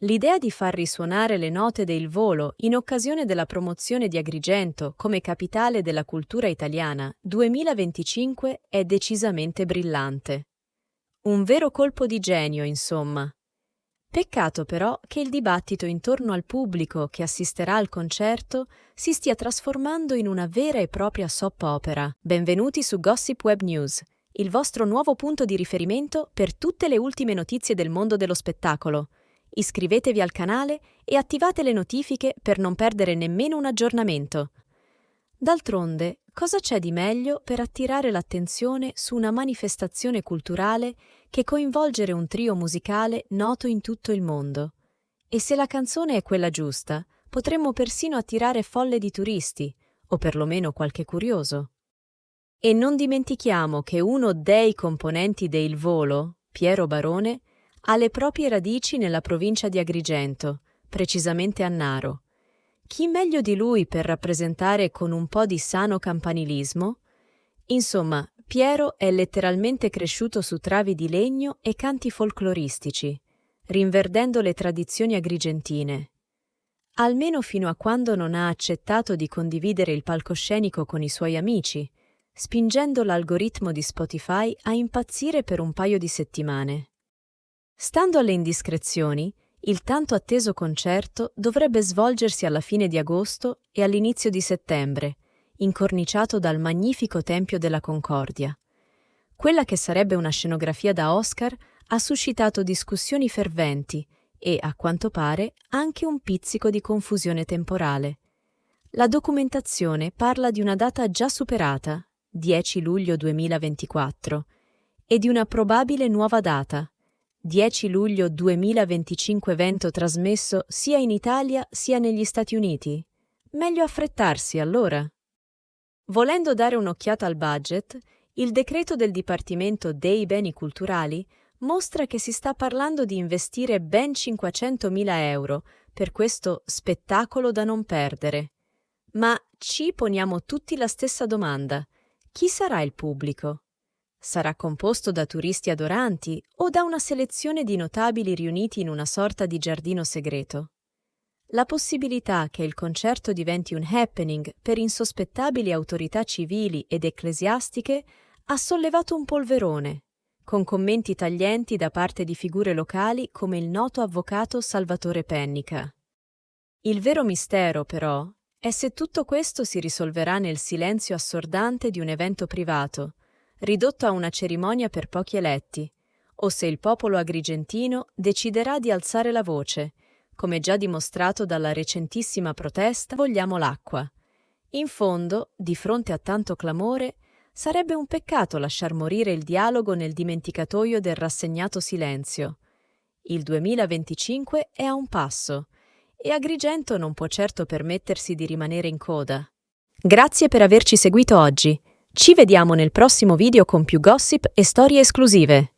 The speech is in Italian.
L'idea di far risuonare le note del Volo in occasione della promozione di Agrigento come capitale della cultura italiana 2025 è decisamente brillante. Un vero colpo di genio, insomma. Peccato però che il dibattito intorno al pubblico che assisterà al concerto si stia trasformando in una vera e propria soap opera. Benvenuti su Gossip Web News, il vostro nuovo punto di riferimento per tutte le ultime notizie del mondo dello spettacolo. Iscrivetevi al canale e attivate le notifiche per non perdere nemmeno un aggiornamento. D'altronde, cosa c'è di meglio per attirare l'attenzione su una manifestazione culturale che coinvolgere un trio musicale noto in tutto il mondo? E se la canzone è quella giusta, potremmo persino attirare folle di turisti, o perlomeno qualche curioso. E non dimentichiamo che uno dei componenti de Il Volo, Piero Barone, ha le proprie radici nella provincia di Agrigento, precisamente a Naro. Chi meglio di lui per rappresentare con un po' di sano campanilismo? Insomma, Piero è letteralmente cresciuto su travi di legno e canti folcloristici, rinverdendo le tradizioni agrigentine. Almeno fino a quando non ha accettato di condividere il palcoscenico con i suoi amici, spingendo l'algoritmo di Spotify a impazzire per un paio di settimane. Stando alle indiscrezioni, il tanto atteso concerto dovrebbe svolgersi alla fine di agosto e all'inizio di settembre, incorniciato dal magnifico Tempio della Concordia. Quella che sarebbe una scenografia da Oscar ha suscitato discussioni ferventi e, a quanto pare, anche un pizzico di confusione temporale. La documentazione parla di una data già superata, 10 luglio 2024, e di una probabile nuova data, 10 luglio 2025, evento trasmesso sia in Italia sia negli Stati Uniti. Meglio affrettarsi, allora. Volendo dare un'occhiata al budget, il decreto del Dipartimento dei Beni Culturali mostra che si sta parlando di investire ben 500.000 euro per questo spettacolo da non perdere. Ma ci poniamo tutti la stessa domanda: chi sarà il pubblico? Sarà composto da turisti adoranti o da una selezione di notabili riuniti in una sorta di giardino segreto? La possibilità che il concerto diventi un happening per insospettabili autorità civili ed ecclesiastiche ha sollevato un polverone, con commenti taglienti da parte di figure locali come il noto avvocato Salvatore Pennica. Il vero mistero, però, è se tutto questo si risolverà nel silenzio assordante di un evento privato, ridotto a una cerimonia per pochi eletti, o se il popolo agrigentino deciderà di alzare la voce, come già dimostrato dalla recentissima protesta Vogliamo l'acqua. In fondo, di fronte a tanto clamore, sarebbe un peccato lasciar morire il dialogo nel dimenticatoio del rassegnato silenzio. Il 2025 è a un passo, e Agrigento non può certo permettersi di rimanere in coda. Grazie per averci seguito oggi. Ci vediamo nel prossimo video con più gossip e storie esclusive.